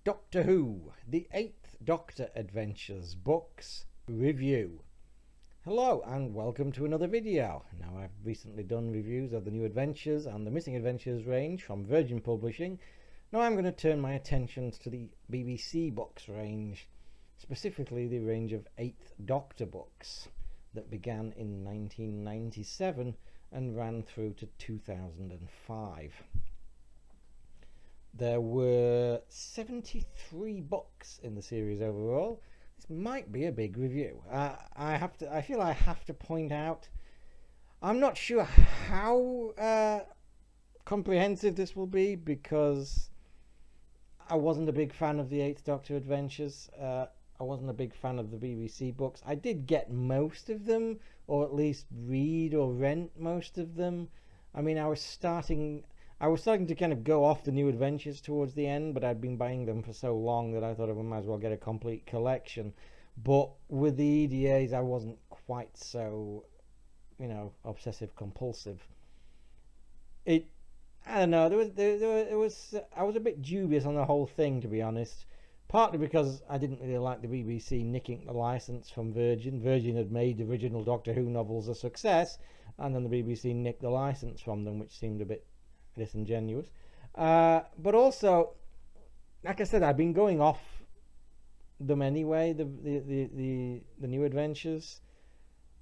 Doctor Who, the Eighth Doctor Adventures Books Review. Hello and welcome to another video. Now, I've recently done reviews of the New Adventures and the Missing Adventures range from Virgin Publishing. Now I'm going to turn my attention to the BBC books range, specifically the range of Eighth Doctor books that began in 1997 and ran through to 2005. There were 73 books in the series overall. This might be a big review. I feel I have to point out, I'm not sure how comprehensive this will be, because I wasn't a big fan of the Eighth Doctor Adventures. I wasn't a big fan of the BBC books. I did get most of them, or at least read or rent most of them. I mean, I was starting to kind of go off the New Adventures towards the end, but I'd been buying them for so long that I thought I might as well get a complete collection. But with the EDAs, I wasn't quite so, obsessive compulsive. I don't know. I was a bit dubious on the whole thing, to be honest. Partly because I didn't really like the BBC nicking the license from Virgin. Virgin had made the original Doctor Who novels a success, and then the BBC nicked the license from them, which seemed a bit disingenuous. But also, like I said, I've been going off them anyway, the New Adventures.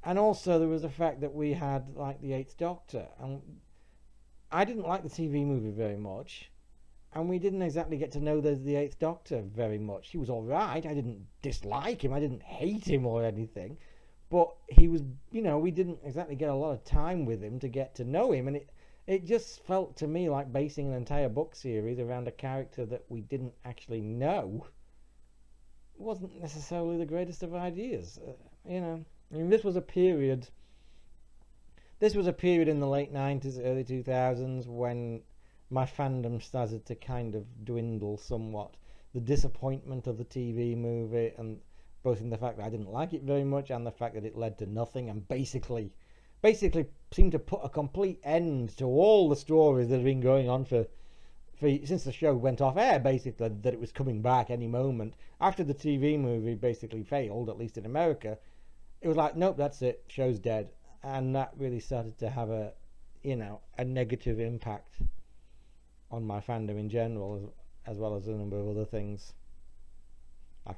And also there was the fact that we had like the Eighth Doctor, and I didn't like the TV movie very much, and we didn't exactly get to know the Eighth Doctor very much. He was alright, I didn't dislike him, I didn't hate him or anything, but he was, we didn't exactly get a lot of time with him to get to know him, and it just felt to me like basing an entire book series around a character that we didn't actually know wasn't necessarily the greatest of ideas. I mean, this was a period in the late 90s, early 2000s, when my fandom started to kind of dwindle somewhat. The disappointment of the TV movie, and both in the fact that I didn't like it very much and the fact that it led to nothing and basically seemed to put a complete end to all the stories that have been going on for since the show went off air, basically, that it was coming back any moment. After the TV movie basically failed, at least in America, it was like, nope, that's it, show's dead. And that really started to have a negative impact on my fandom in general, as well as a number of other things. I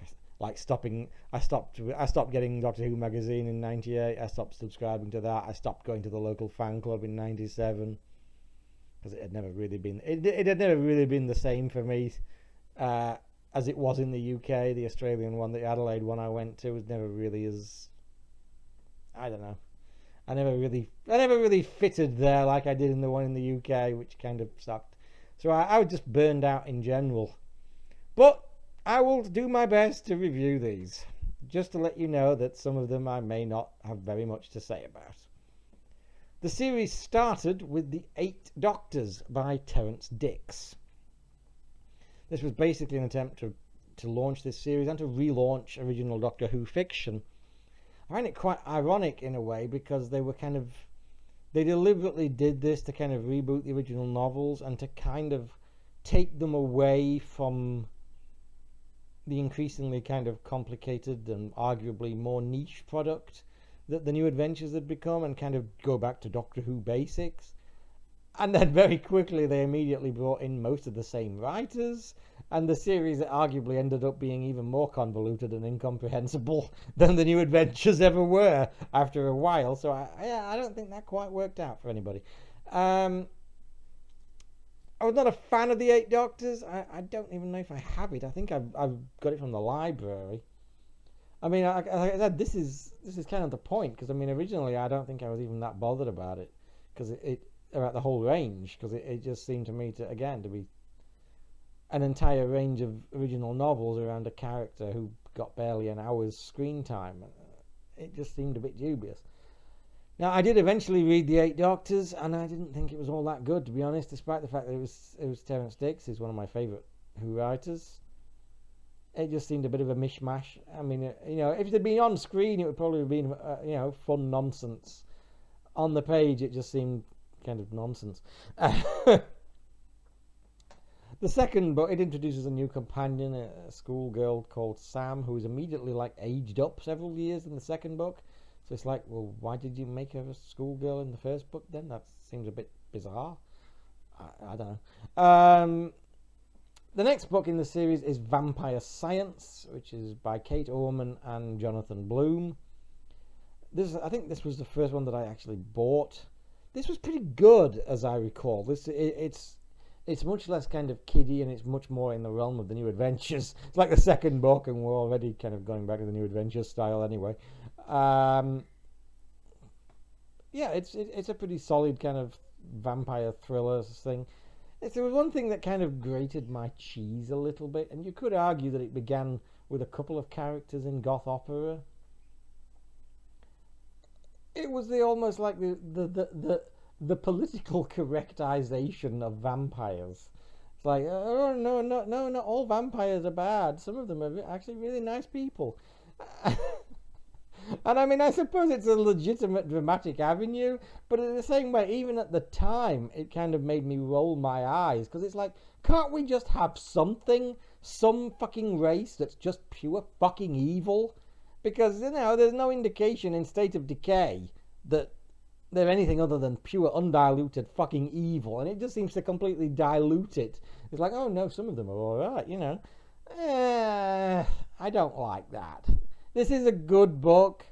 stopped getting Doctor Who magazine in 98. I stopped subscribing to that. I stopped going to the local fan club in 97, because it had never really been the same for me as it was in the UK. The Australian one, the Adelaide one I went to, was never really as, I don't know. I never really fitted there like I did in the one in the UK, which kind of sucked. So I was just burned out in general. But I will do my best to review these, just to let you know that some of them I may not have very much to say about. The series started with The Eight Doctors by Terence Dicks. This was basically an attempt to launch this series and to relaunch original Doctor Who fiction. I find it quite ironic in a way, because they deliberately did this to kind of reboot the original novels and to kind of take them away from the increasingly kind of complicated and arguably more niche product that the New Adventures had become, and kind of go back to Doctor Who basics. And then very quickly they immediately brought in most of the same writers, and the series arguably ended up being even more convoluted and incomprehensible than the New Adventures ever were after a while. So I don't think that quite worked out for anybody. I was not a fan of the Eight Doctors. I don't even know if I have it. I think I've got it from the library. I mean, like I said, this is kind of the point, because I mean, originally I don't think I was even that bothered about it, because about the whole range, because it just seemed to me to be an entire range of original novels around a character who got barely an hour's screen time. It just seemed a bit dubious. Now, I did eventually read The Eight Doctors, and I didn't think it was all that good, to be honest, despite the fact that it was Terence Dicks, who's one of my favourite Who writers. It just seemed a bit of a mishmash. I mean, if it had been on screen, it would probably have been, fun nonsense. On the page, it just seemed kind of nonsense. The second book, it introduces a new companion, a schoolgirl called Sam, who is immediately like aged up several years in the second book. So it's like, well, why did you make her a schoolgirl in the first book then? That seems a bit bizarre. I don't know. The next book in the series is Vampire Science, which is by Kate Allman and Jonathan Bloom. I think this was the first one that I actually bought. This was pretty good, as I recall. It's much less kind of kiddie, and it's much more in the realm of the New Adventures. It's like the second book, and we're already kind of going back to the New Adventures style anyway. Yeah, it's a pretty solid kind of vampire thriller thing. There was one thing that kind of grated my cheese a little bit, and you could argue that it began with a couple of characters in goth opera. It was almost like the political correctization of vampires. It's like, oh no, not all vampires are bad. Some of them are actually really nice people. And I mean, I suppose it's a legitimate dramatic avenue, but in the same way, even at the time, it kind of made me roll my eyes, because it's like, can't we just have some fucking race that's just pure fucking evil? Because, there's no indication in State of Decay that they're anything other than pure undiluted fucking evil, and it just seems to completely dilute it. It's like, oh no, some of them are alright, I don't like that. This is a good book,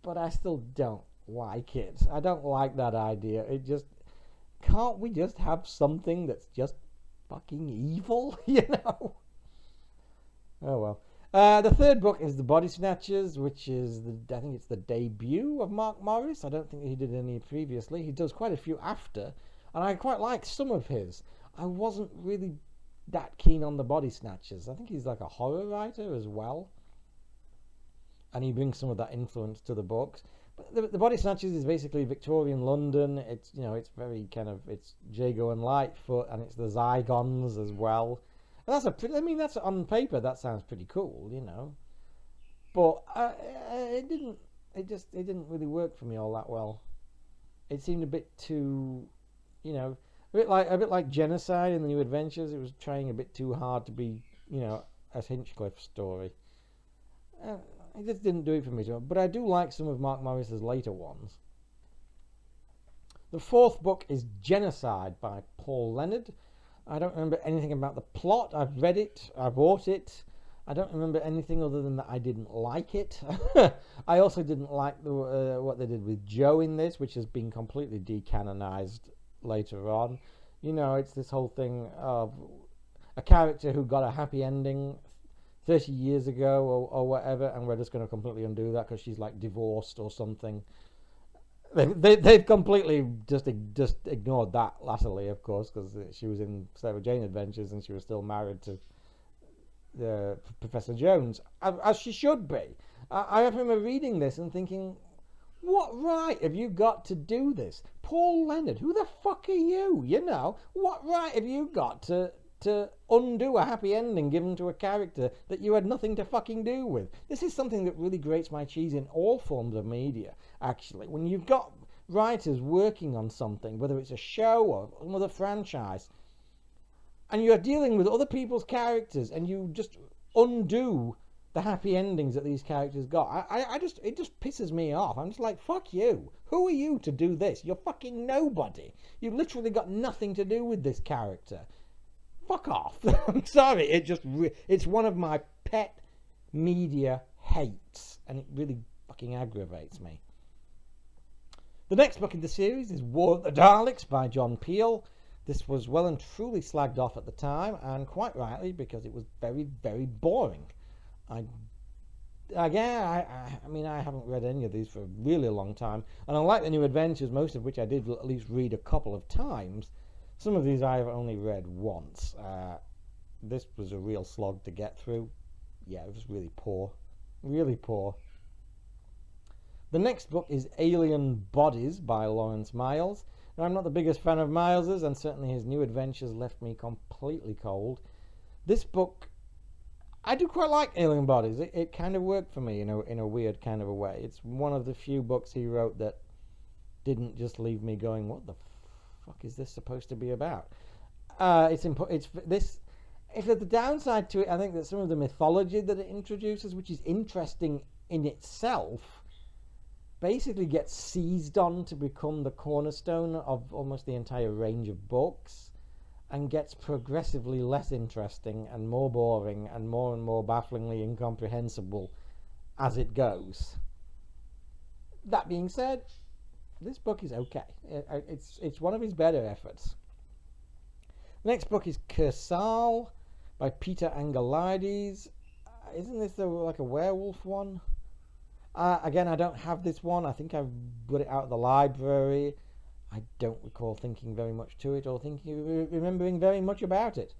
but I still don't like it. I don't like that idea. Can't we just have something that's just fucking evil, Oh well. The third book is The Body Snatchers, which is, I think it's the debut of Mark Morris. I don't think he did any previously. He does quite a few after, and I quite like some of his. I wasn't really that keen on The Body Snatchers. I think he's like a horror writer as well, and he brings some of that influence to the books. But the Body Snatchers is basically Victorian London. It's it's very kind of, it's Jago and Lightfoot, and it's the Zygons as well. And that's on paper, that sounds pretty cool, But it didn't really work for me all that well. It seemed a bit too, a bit like Genocide in the New Adventures. It was trying a bit too hard to be, a Hinchcliffe story. It just didn't do it for me. But I do like some of Mark Morris's later ones. The fourth book is Genocide by Paul Leonard. I don't remember anything about the plot. I've read it. I bought it. I don't remember anything other than that I didn't like it. I also didn't like what they did with Joe in this, which has been completely decanonized later on. It's this whole thing of a character who got a happy ending 30 years ago or whatever, and we're just going to completely undo that because she's like divorced or something. They've completely just ignored that latterly, of course, because she was in Sarah Jane Adventures and she was still married to Professor Jones, as she should be. I remember reading this and thinking, what right have you got to do this? Paul Leonard, who the fuck are you? What right have you got to undo a happy ending given to a character that you had nothing to fucking do with? This is something that really grates my cheese in all forms of media, actually. When you've got writers working on something, whether it's a show or another franchise, and you're dealing with other people's characters and you just undo the happy endings that these characters got, it just pisses me off. I'm just like, fuck you. Who are you to do this? You're fucking nobody. You've literally got nothing to do with this character. Fuck off. I'm sorry. It's one of my pet media hates, and it really fucking aggravates me. The next book in the series is War of the Daleks by John Peel. This was well and truly slagged off at the time, and quite rightly, because it was very, very boring. I haven't read any of these for a really long time, and unlike the New Adventures, most of which I did at least read a couple of times, some of these I've only read once. This was a real slog to get through. Yeah, it was really poor. Really poor. The next book is Alien Bodies by Lawrence Miles. Now, I'm not the biggest fan of Miles's, and certainly his New Adventures left me completely cold. This book, I do quite like Alien Bodies. It kind of worked for me in a weird kind of a way. It's one of the few books he wrote that didn't just leave me going, what the fuck is this supposed to be about? It's this. If there's the downside to it, I think that some of the mythology that it introduces, which is interesting in itself, basically gets seized on to become the cornerstone of almost the entire range of books, and gets progressively less interesting and more boring and more bafflingly incomprehensible as it goes. That being said, this book is okay. It's one of his better efforts. The next book is Cursal by Peter Engelarde. Isn't this like a werewolf one? Again, I don't have this one. I think I've got it out of the library. I don't recall thinking very much to it or remembering very much about it.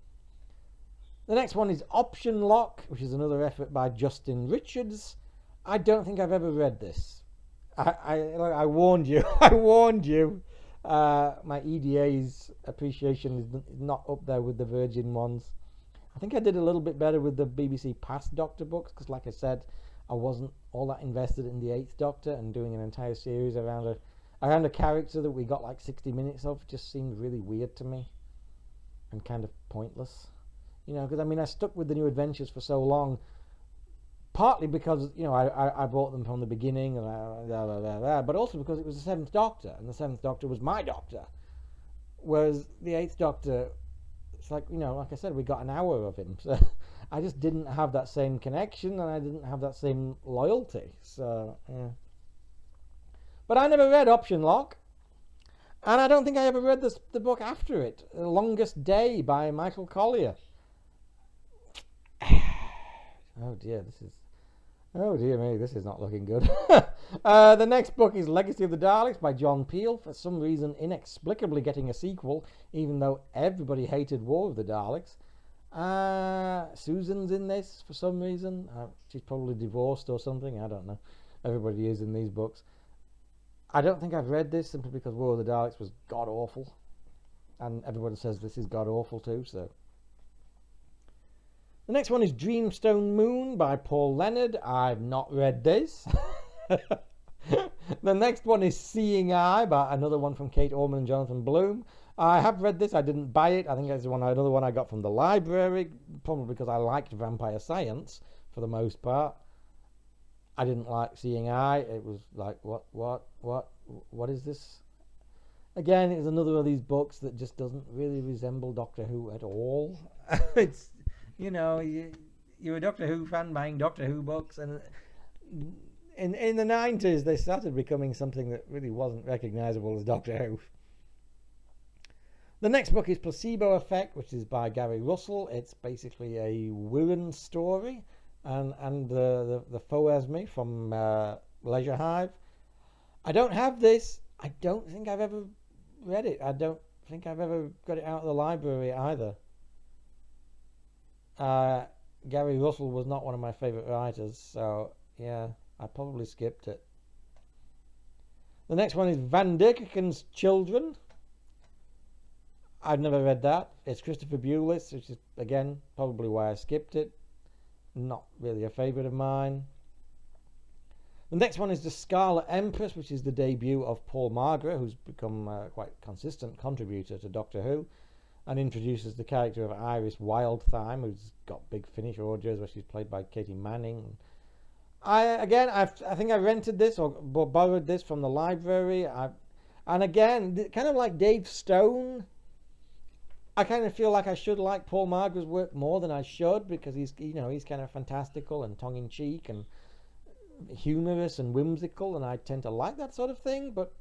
The next one is Option Lock, which is another effort by Justin Richards. I don't think I've ever read this. I warned you. I warned you. My EDA's appreciation is not up there with the Virgin ones. I think I did a little bit better with the BBC Past Doctor books, because like I said, I wasn't all that invested in the 8th Doctor, and doing an entire series around a character that we got like 60 minutes of just seemed really weird to me and kind of pointless. You know, because I mean, I stuck with the New Adventures for so long, partly because, you know, I bought them from the beginning, and but also because it was the 7th Doctor, and the 7th Doctor was my Doctor. Whereas the 8th Doctor, it's like, you know, like I said, we got an hour of him, so I just didn't have that same connection, and I didn't have that same loyalty, so, yeah. But I never read Option Lock, and I don't think I ever read the book after it, The Longest Day by Michael Collier. Oh dear me, this is not looking good. The next book is Legacy of the Daleks by John Peel, for some reason inexplicably getting a sequel, even though everybody hated War of the Daleks. Susan's in this for some reason. She's probably divorced or something, I don't know. Everybody is in these books. I don't think I've read this simply because War of the Daleks was god-awful. And everybody says this is god-awful too, so. The next one is Dreamstone Moon by Paul Leonard. I've not read this. The next one is Seeing Eye by another one from Kate Allman and Jonathan Bloom. I have read this. I didn't buy it. I think it's another one I got from the library, probably because I liked vampire science for the most part. I didn't like Seeing Eye. It was like, what is this? Again, it's another of these books that just doesn't really resemble Doctor Who at all. It's, you know, you're a Doctor Who fan buying Doctor Who books, and in the 90s they started becoming something that really wasn't recognizable as Doctor Who. The next book is Placebo Effect, which is by Gary Russell. It's basically a Wirren story, and the Foesme from Leisure Hive. I don't have this. I don't think I've ever read it. I don't think I've ever got it out of the library either. Gary Russell was not one of my favourite writers, so yeah, I probably skipped it. The next one is Van Dijkin's Children. I've never read that. It's Christopher Bewlis, which is, again, probably why I skipped it. Not really a favourite of mine. The next one is The Scarlet Empress, which is the debut of Paul Margaret, who's become a quite consistent contributor to Doctor Who, and introduces the character of Iris Wildthyme, who's got big Finnish orgies, where she's played by Katie Manning. I think I rented this or borrowed this from the library. And again, kind of like Dave Stone, I kind of feel like I should like Paul Margaret's work more than I should, because he's kind of fantastical and tongue-in-cheek and humorous and whimsical, and I tend to like that sort of thing. But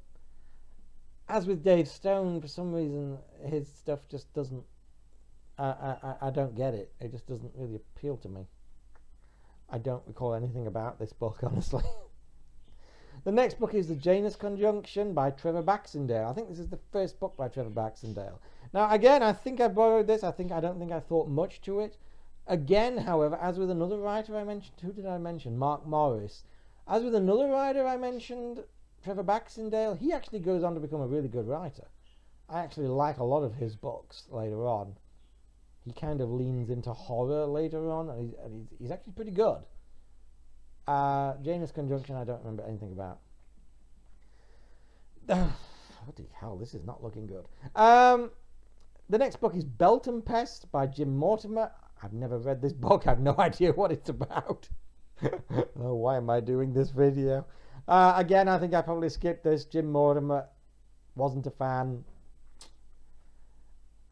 as with Dave Stone, for some reason his stuff just doesn't, I don't get it. It just doesn't really appeal to me. I don't recall anything about this book, honestly. The next book is The Janus Conjunction by Trevor Baxtendale. I think this is the first book by Trevor Baxtendale. Now, again, I think I borrowed this. I don't think I thought much to it. Again, however, as with another writer I mentioned, who did I mention? Mark Morris. As with another writer I mentioned, Trevor Baxtendale, he actually goes on to become a really good writer. I actually like a lot of his books later on. He kind of leans into horror later on, and he's actually pretty good. Janus Conjunction, I don't remember anything about. What the hell, this is not looking good. The next book is Belt and Pest by Jim Mortimer. I've never read this book. I have no idea what it's about. Oh, why am I doing this video? Again, I think I probably skipped this. Jim Mortimer, wasn't a fan.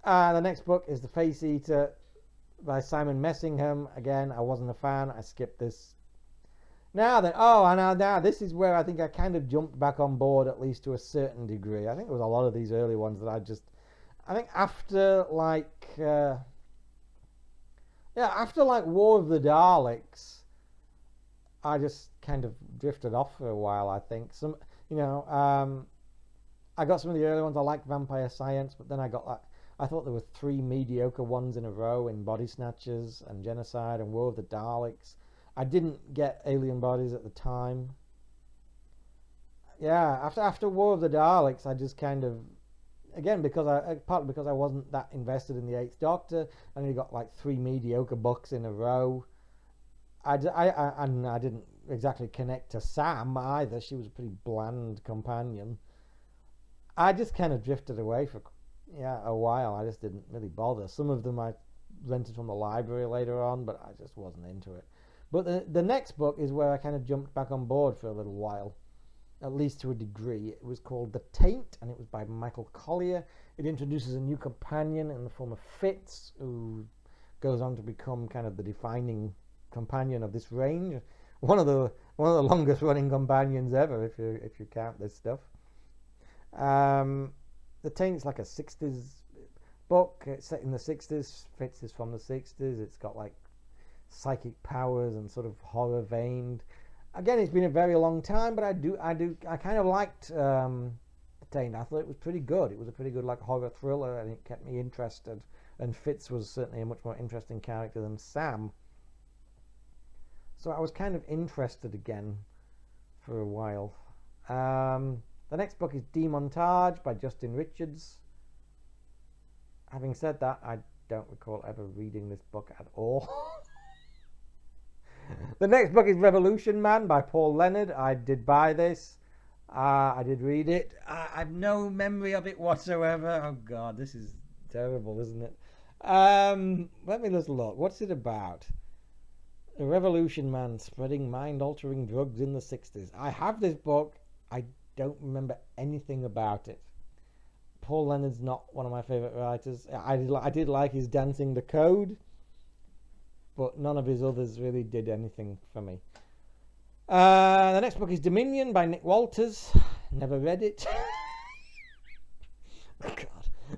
The next book is The Face Eater by Simon Messingham. Again, I wasn't a fan. I skipped this. Now then, now this is where I think I kind of jumped back on board, at least to a certain degree. I think there was a lot of these early ones that I think after like War of the Daleks, I just kind of drifted off for a while. I think I got some of the early ones. I liked Vampire Science, but then I thought there were 3 mediocre ones in a row in Body Snatchers and Genocide and War of the Daleks. I didn't get Alien Bodies at the time. Yeah, after War of the Daleks, I just kind of, again, partly because I wasn't that invested in the Eighth Doctor, and you got like 3 mediocre books in a row. I didn't exactly connect to Sam either. She was a pretty bland companion. I just kind of drifted away for a while. I just didn't really bother. Some of them I rented from the library later on, but I just wasn't into it. But the next book is where I kind of jumped back on board for a little while, at least to a degree. It was called The Taint, and it was by Michael Collier. It introduces a new companion in the form of Fitz, who goes on to become kind of the defining companion of this range. One of the longest running companions ever, if you count this stuff. The Taint's like a 60s book. It's set in the 60s. Fitz is from the 60s. It's got like psychic powers and sort of horror veined. Again, it's been a very long time, but I kind of liked Taint. I thought it was pretty good. It was a pretty good like horror thriller, and it kept me interested. And Fitz was certainly a much more interesting character than Sam. So I was kind of interested again for a while. The next book is Demontage by Justin Richards. Having said that, I don't recall ever reading this book at all. The next book is Revolution Man by Paul Leonard. I did buy this. I did read it. I have no memory of it whatsoever. Oh God, this is terrible, isn't it? Let me just look. What's it about? A Revolution Man spreading mind-altering drugs in the 60s. I have this book. I don't remember anything about it. Paul Leonard's not one of my favourite writers. I did like his Dancing the Code, but none of his others really did anything for me. The next book is Dominion by Nick Walters. Never read it. Oh, God.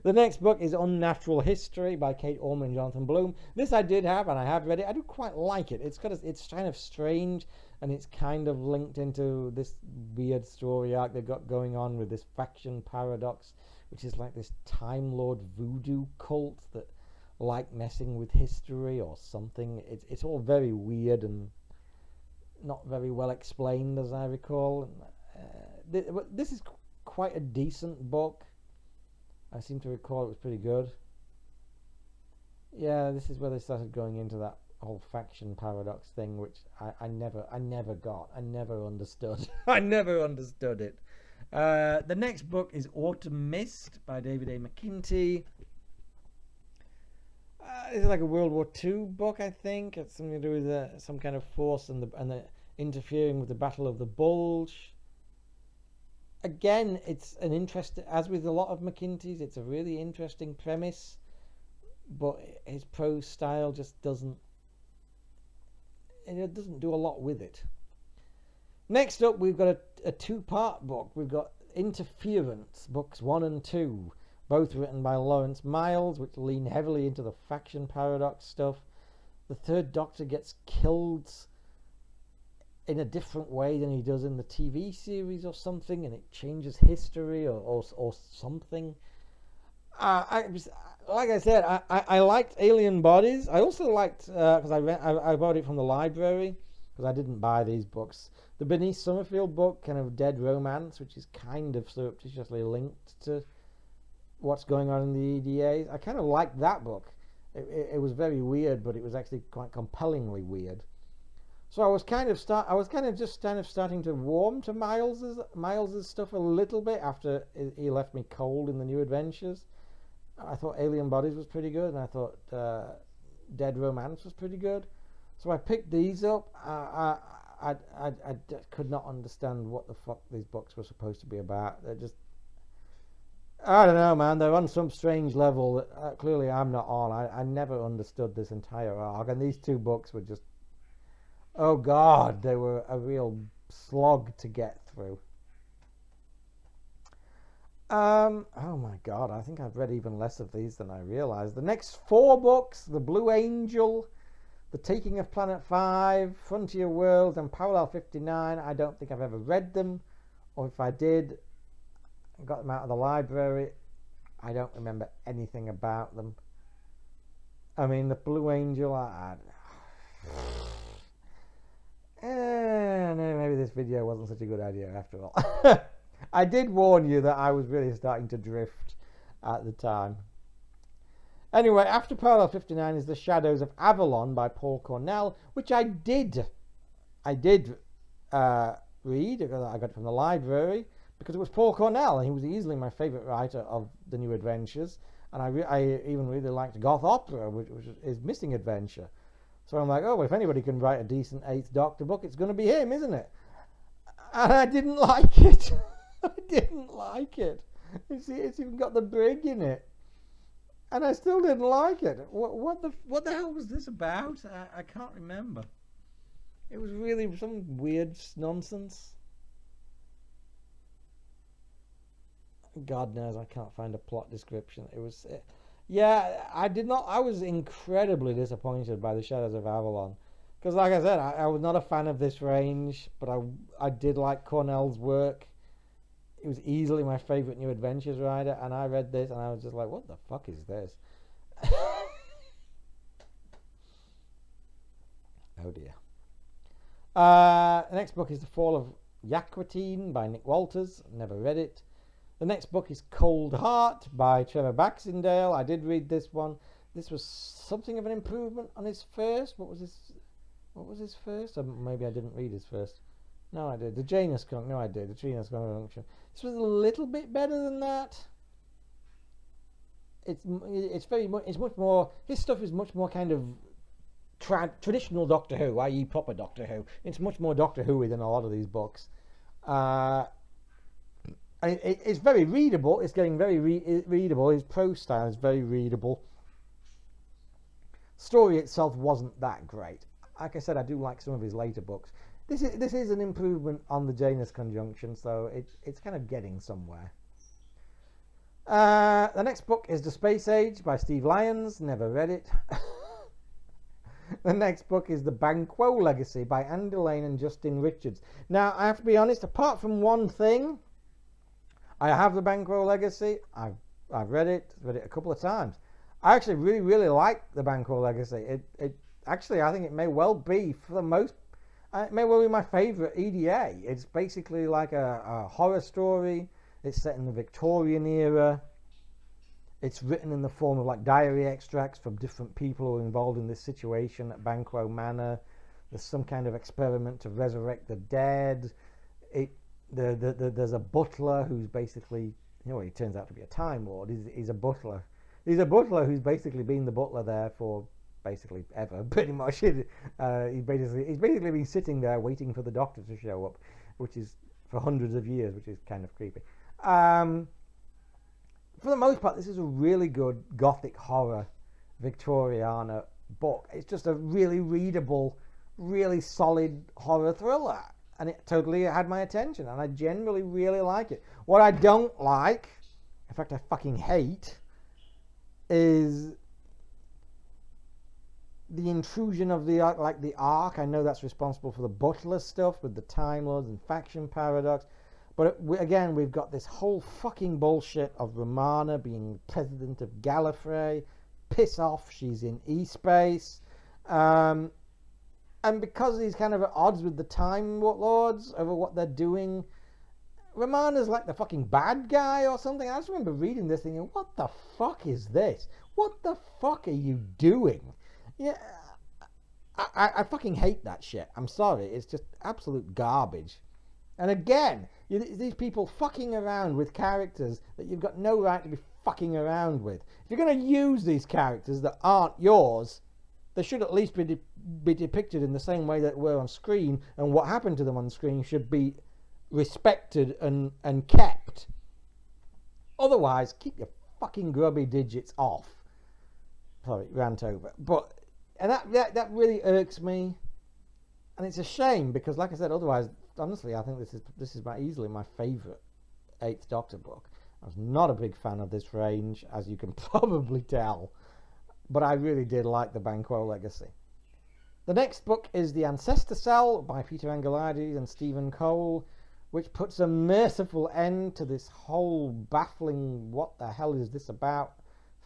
The next book is Unnatural History by Kate Allman and Jonathan Bloom. This I did have, and I have read it. I do quite like it. It's kind of strange, and it's kind of linked into this weird story arc they've got going on with this faction paradox, which is like this Time Lord voodoo cult that like messing with history or something. It's all very weird and not very well explained, as I recall. This is quite a decent book. I seem to recall it was pretty good. Yeah, this is where they started going into that whole faction paradox thing, which I never got. I never understood. I never understood it. The next book is Autumn Mist by David A. McKinty. It's like a World War II book, I think. It's something to do with some kind of force and the interfering with the Battle of the Bulge. Again, it's an interesting, as with a lot of McKinty's, it's a really interesting premise, but his prose style just doesn't do a lot with it. Next up, we've got a 2-part book. We've got Interference, books 1 and 2, both written by Lawrence Miles, which lean heavily into the faction paradox stuff. The Third Doctor gets killed in a different way than he does in the TV series or something, and it changes history or something. Like I said, I liked Alien Bodies. I also liked, because I bought it from the library, because I didn't buy these books, the Bernice Summerfield book, kind of Dead Romance, which is kind of surreptitiously linked to what's going on in the EDAs. I kind of liked that book. It was very weird, but it was actually quite compellingly weird. So I was kind of starting to warm to Miles's stuff a little bit after he left me cold in the New Adventures. I thought Alien Bodies was pretty good, and I thought Dead Romance was pretty good. So I picked these up. I could not understand what the fuck these books were supposed to be about. They're just, I don't know, man. They're on some strange level that clearly I'm not on. I never understood this entire arc, and these two books were just, oh god, they were a real slog to get through. Oh my god, I think I've read even less of these than I realized. The next 4 books, The Blue Angel, The Taking of Planet 5, Frontier Worlds, and Parallel 59, I don't think I've ever read them, or if I did, I got them out of the library. I don't remember anything about them. I mean, The Blue Angel, maybe this video wasn't such a good idea after all. I did warn you that I was really starting to drift at the time. Anyway, after Parallel 59 is The Shadows of Avalon by Paul Cornell, which I did read. I got it from the library because it was Paul Cornell, and he was easily my favourite writer of the New Adventures. And I even really liked Goth Opera, which is Missing Adventure. So I'm like, oh, well, if anybody can write a decent 8th Doctor book, it's going to be him, isn't it? And I didn't like it. I didn't like it. It's even got the brig in it, and I still didn't like it. What the hell was this about? I can't remember. It was really some weird nonsense. God knows I can't find a plot description. It was, yeah, I did not. I was incredibly disappointed by The Shadows of Avalon, because, like I said, I was not a fan of this range, but I did like Cornell's work. It was easily my favourite New Adventures writer, and I read this and I was just like, what the fuck is this? Oh dear. The next book is The Fall of Yaquatin by Nick Walters. Never read it. The next book is Cold Heart by Trevor Baxtendale. I did read this one. This was something of an improvement on his first. What was his first? Or maybe I didn't read his first. No, I did. The Janus Chronicles. No, I did. The Janus Chronicles. This was a little bit better than that. It's much more. His stuff is much more kind of traditional Doctor Who, i.e., proper Doctor Who. It's much more Doctor Who than a lot of these books. It's very readable. It's getting very readable. His prose style is very readable. Story itself wasn't that great. Like I said, I do like some of his later books. This is an improvement on the Janus conjunction, so it's kind of getting somewhere. The next book is The Space Age by Steve Lyons. Never read it. The next book is The Banquo Legacy by Andy Lane and Justin Richards. Now, I have to be honest, apart from one thing, I have the Bankroll Legacy. I've read it a couple of times. I actually really, really like the Bankroll Legacy. It actually, I think it may well be, for the most, it may well be my favourite EDA. It's basically like a horror story. It's set in the Victorian era. It's written in the form of like diary extracts from different people who are involved in this situation at Banquo Manor. There's some kind of experiment to resurrect the dead. There's a butler who's basically, he turns out to be a Time Lord. He's a butler. He's a butler who's basically been the butler there for basically ever, pretty much. He's basically been sitting there waiting for the Doctor to show up, which is for hundreds of years, which is kind of creepy. For the most part, this is a really good gothic horror Victoriana book. It's just a really readable, really solid horror thriller, and it totally had my attention, and I generally really like it. What I don't like, in fact I fucking hate, is the intrusion of the Ark. I know that's responsible for the butler stuff with the Time Lords and faction paradox, but again, we've got this whole fucking bullshit of Romana being president of Gallifrey. Piss off, she's in E-Space. And because he's kind of at odds with the Time Lords over what they're doing, Romana's like the fucking bad guy or something. I just remember reading this thinking, what the fuck is this? What the fuck are you doing? Yeah, I fucking hate that shit. I'm sorry, it's just absolute garbage. And again, these people fucking around with characters that you've got no right to be fucking around with. If you're going to use these characters that aren't yours, they should at least be depicted in the same way that were on screen, and what happened to them on screen should be respected and kept. Otherwise, keep your fucking grubby digits off. Sorry, rant over. And that really irks me, and it's a shame because, like I said, otherwise, honestly, I think this is easily my favourite Eighth Doctor book. I was not a big fan of this range, as you can probably tell, but I really did like the Banquo Legacy. The next book is The Ancestor Cell by Peter Engelarde and Stephen Cole, which puts a merciful end to this whole baffling what the hell is this about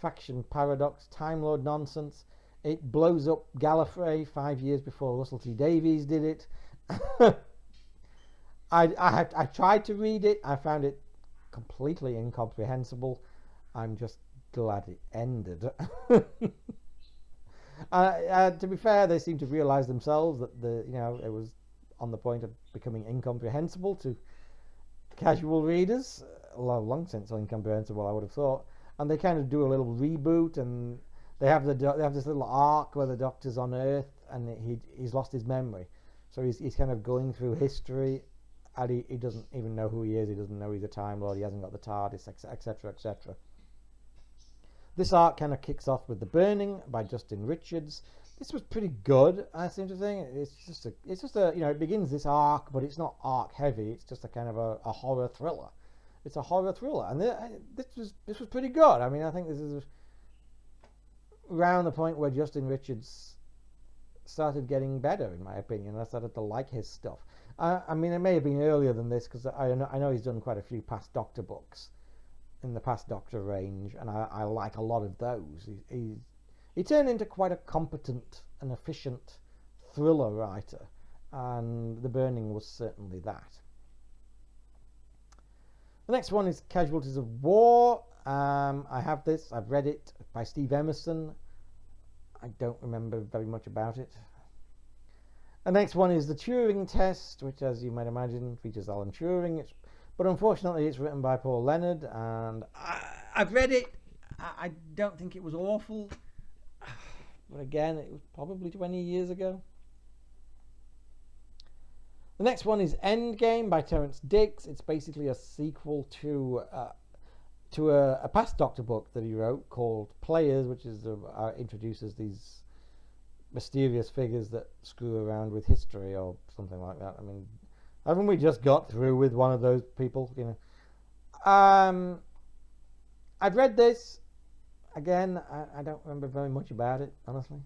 faction paradox Time Lord nonsense. It blows up Gallifrey 5 years before Russell T Davies did it. I tried to read it. I found it completely incomprehensible. I'm just glad it ended. To be fair, they seem to realise themselves that it was on the point of becoming incomprehensible to casual readers. Long since incomprehensible, I would have thought. And they kind of do a little reboot, and they have this little arc where the Doctor's on Earth and he's lost his memory, so he's kind of going through history, and he doesn't even know who he is. He doesn't know he's a Time Lord. He hasn't got the TARDIS, etc., etc. This arc kind of kicks off with The Burning by Justin Richards. This was pretty good, I seem to think. It's just a it begins this arc, but it's not arc heavy. It's just a kind of a horror thriller. It's a horror thriller, and this was pretty good. I mean, I think this is around the point where Justin Richards started getting better, in my opinion. I started to like his stuff. I mean, it may have been earlier than this, because I know he's done quite a few past Doctor books in the past Doctor range, and I like a lot of those. He turned into quite a competent and efficient thriller writer, and The Burning was certainly that. The next one is Casualties of War. I have this. I've read it, by Steve Emerson. I don't remember very much about it. The next one is The Turing Test, which, as you might imagine, features Alan Turing. But unfortunately, it's written by Paul Leonard, and I've read it. I don't think it was awful. But again, it was probably 20 years ago. The next one is Endgame by Terence Dix. It's basically a sequel to a past Doctor book that he wrote called Players, which is introduces these mysterious figures that screw around with history or something like that. I mean, haven't we just got through with one of those people? I've read this. Again, I don't remember very much about it, honestly.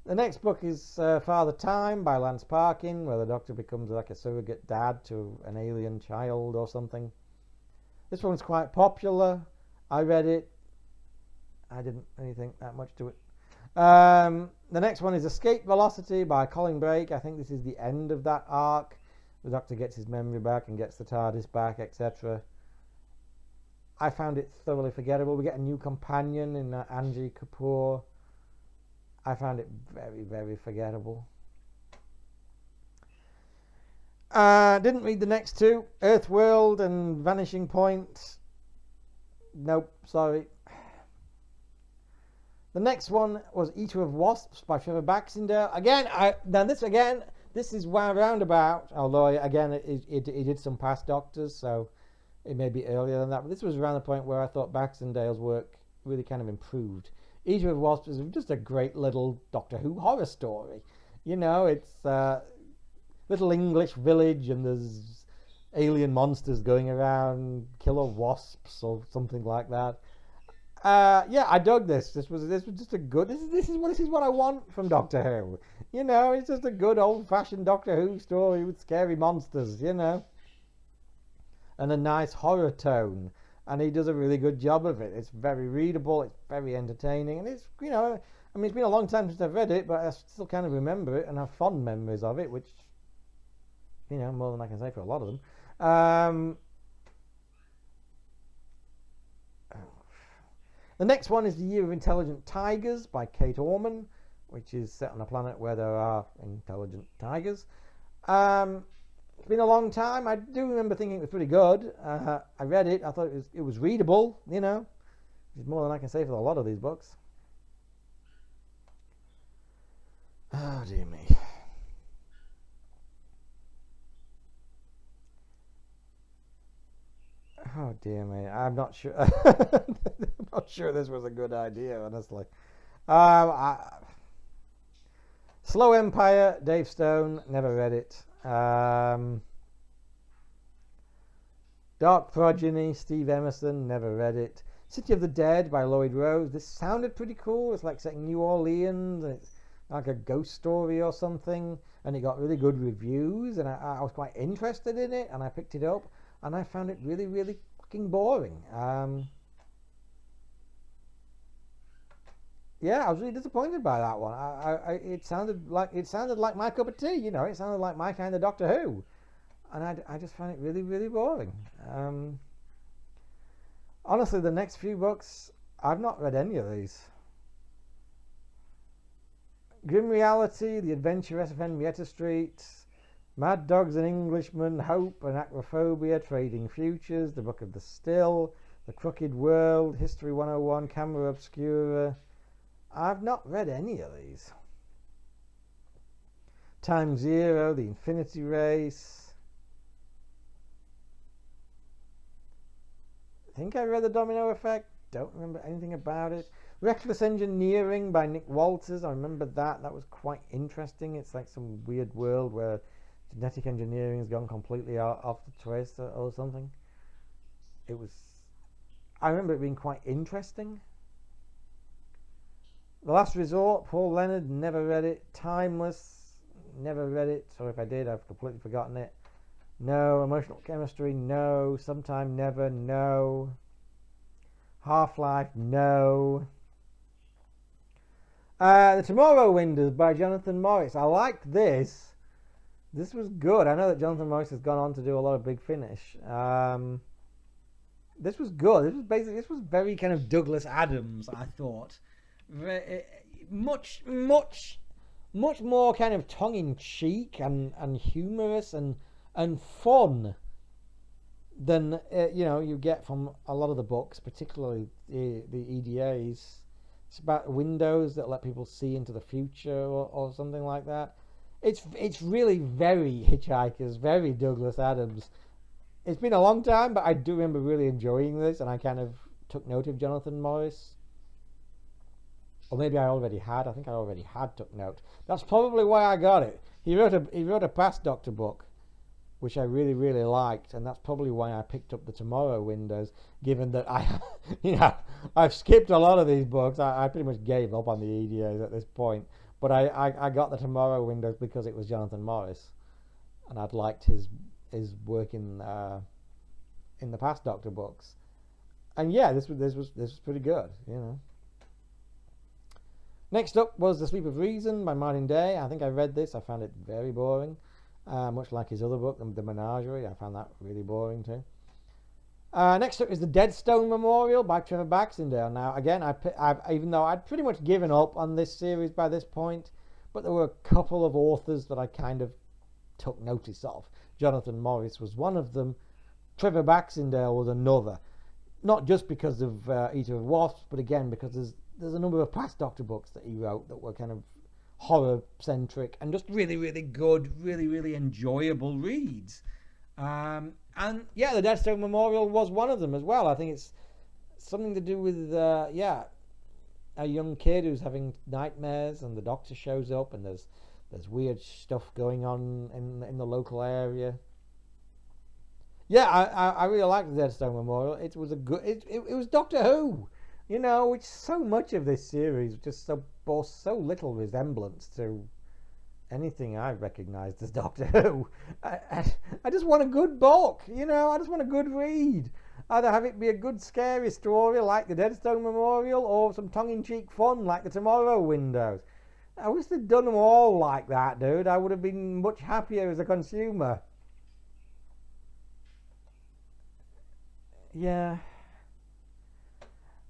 The next book is Father Time by Lance Parkin, where the Doctor becomes like a surrogate dad to an alien child or something. This one's quite popular. I read it. I didn't really think that much to it. The next one is Escape Velocity by Colin Brake. I think this is the end of that arc. The Doctor gets his memory back and gets the TARDIS back, etc. I found it thoroughly forgettable. We get a new companion in Angie Kapoor. I found it very, very forgettable. Didn't read the next two. Earthworld and Vanishing Point. Nope, sorry. The next one was Eater of Wasps by Trevor Baxtender. This is wound roundabout, although again he did some past Doctors, so it may be earlier than that. But this was around the point where I thought Baxtendale's work really kind of improved. Eater of Wasps is just a great little Doctor Who horror story. It's a little English village, and there's alien monsters going around, killer wasps or something like that. I dug this. This was just a good. This is what I want from Doctor Who. It's just a good old-fashioned Doctor Who story with scary monsters. And a nice horror tone. And he does a really good job of it. It's very readable. It's very entertaining, and it's it's been a long time since I've read it, but I still kind of remember it and have fond memories of it, which more than I can say for a lot of them. The next one is The Year of Intelligent Tigers by Kate Allman, which is set on a planet where there are intelligent tigers. It's been a long time. I do remember thinking it was pretty good. I read it. I thought it was readable, you know. It's more than I can say for a lot of these books. Oh, dear me. Oh, dear me. I'm not sure. I'm not sure this was a good idea, honestly. Slow Empire, Dave Stone, never read it. Dark Progeny, Steve Emerson, never read it. City of the Dead by Lloyd Rose. This sounded pretty cool. It's like set in New Orleans. And it's like a ghost story or something. And it got really good reviews. And I was quite interested in it. And I picked it up. And I found it really, really fucking boring. Yeah, I was really disappointed by that one. It sounded like my cup of tea. You know, it sounded like my kind of Doctor Who. And I just found it really, really boring. Honestly, the next few books, I've not read any of these. Grim Reality, The Adventuress of Henrietta Street, Mad Dogs and Englishmen, Hope and Acrophobia, Trading Futures, The Book of the Still, The Crooked World, History 101, Camera Obscura. I've not read any of these. Time Zero, The Infinity Race. I think I read The Domino Effect. Don't remember anything about it. Reckless Engineering by Nick Walters. I remember that. That was quite interesting. It's like some weird world where genetic engineering has gone completely off the trace or something. I remember it being quite interesting. The Last Resort, Paul Leonard, never read it. Timeless, never read it. So if I did, I've completely forgotten it. No. Emotional Chemistry, no. Sometime Never, no. Half-Life, no. The Tomorrow Windows by Jonathan Morris. I liked this. This was good. I know that Jonathan Morris has gone on to do a lot of Big Finish. This was good. This was very kind of Douglas Adams, I thought. Much more kind of tongue-in-cheek and humorous and fun than you get from a lot of the books, particularly the EDAs. It's about windows that let people see into the future or something like that. It's really very Hitchhikers, very Douglas Adams. It's been a long time, but I do remember really enjoying this, and I kind of took note of Jonathan Morris. Or maybe I already had. I think I already had took note. That's probably why I got it. He wrote a Past Doctor book, which I really, really liked, and that's probably why I picked up the Tomorrow Windows, given that I've skipped a lot of these books. I pretty much gave up on the EDAs at this point, but I got the Tomorrow Windows because it was Jonathan Morris, and I'd liked his work in the Past Doctor books, and yeah, this was pretty good, you know. Next up was The Sleep of Reason by Martin Day. I think I read this. I found it very boring. Much like his other book, The Menagerie. I found that really boring too. Next up is The Deadstone Memorial by Trevor Baxtendale. Now, again, even though I'd pretty much given up on this series by this point, but there were a couple of authors that I kind of took notice of. Jonathan Morris was one of them. Trevor Baxtendale was another. Not just because of Eater of Wasps, but again because there's a number of Past Doctor books that he wrote that were kind of horror-centric and just really, really good, really, really enjoyable reads. And yeah, The Deadstone Memorial was one of them as well. I think it's something to do with, a young kid who's having nightmares and the doctor shows up and there's weird stuff going on in the local area. Yeah, I really liked The Deadstone Memorial. It was it was Doctor Who. Which so much of this series just bore so little resemblance to anything I've recognised as Doctor Who. I just want a good book, I just want a good read. Either have it be a good scary story like The Deadstone Memorial or some tongue-in-cheek fun like The Tomorrow Windows. I wish they'd done them all like that, dude. I would have been much happier as a consumer. Yeah.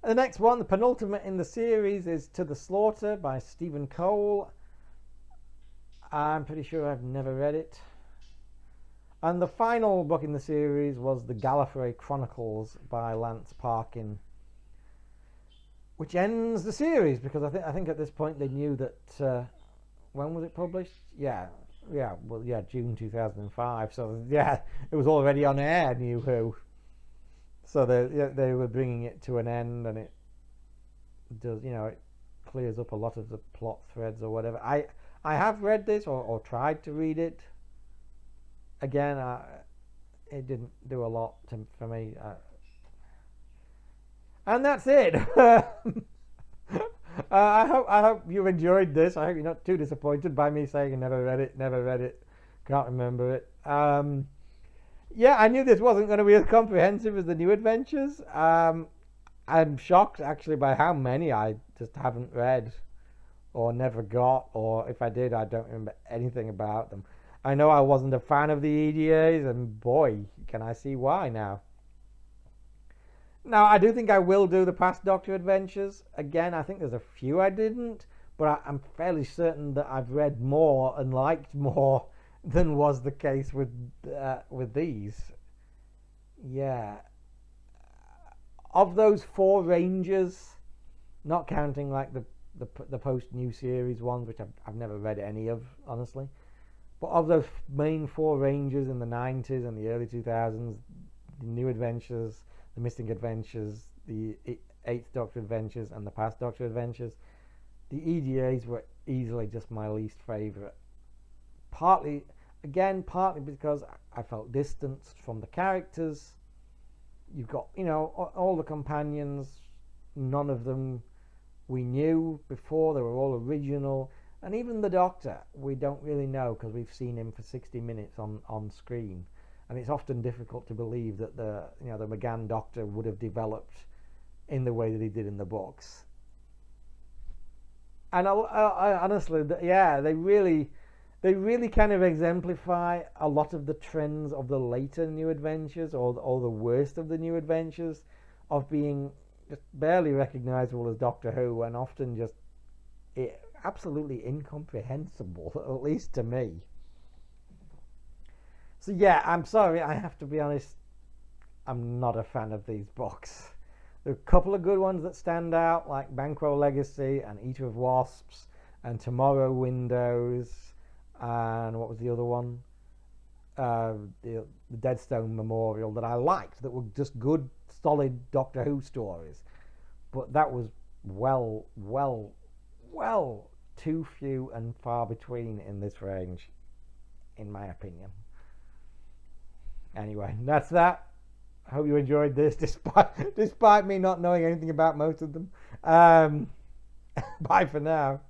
The next one, the penultimate in the series, is To the Slaughter by Stephen Cole. I'm pretty sure I've never read it. And the final book in the series was the Gallifrey Chronicles by Lance Parkin, which ends the series, because I think at this point they knew that when was it published? June 2005. So yeah, it was already on air. New Who. So they were bringing it to an end, and it does, it clears up a lot of the plot threads or whatever. I have read this or tried to read it. Again, it didn't do a lot for me. And that's it. I hope you enjoyed this. I hope you're not too disappointed by me saying I never read it, can't remember it. Yeah, I knew this wasn't going to be as comprehensive as the New Adventures. I'm shocked actually by how many I just haven't read or never got, or if I did, I don't remember anything about them. I know I wasn't a fan of the EDAs, and boy, can I see why now. Now, I do think I will do the past Doctor Adventures. Again, I think there's a few I didn't, but I'm fairly certain that I've read more and liked more than was the case with these. Yeah. Of those 4 Rangers, not counting like the post-new series ones, which I've never read any of, honestly. But of those main 4 Rangers in the 90s and the early 2000s, the New Adventures, the Mystic Adventures, the 8th Doctor Adventures, and the past Doctor Adventures, the EDAs were easily just my least favourite. Partly because I felt distanced from the characters. You've got, all the companions, none of them we knew before, they were all original. And even the Doctor, we don't really know because we've seen him for 60 minutes on screen. And it's often difficult to believe that the McGann Doctor would have developed in the way that he did in the books. And I honestly, they really kind of exemplify a lot of the trends of the later New Adventures, or the worst of the New Adventures, of being just barely recognisable as Doctor Who, and often just absolutely incomprehensible, at least to me. So yeah, I'm sorry, I have to be honest, I'm not a fan of these books. There are a couple of good ones that stand out, like Bankroll Legacy and Eater of Wasps and Tomorrow Windows, and what was the other one? The Deadstone Memorial, that I liked, that were just good, solid Doctor Who stories. But that was well too few and far between in this range, in my opinion. Anyway, that's that. I hope you enjoyed this, despite me not knowing anything about most of them. Bye for now.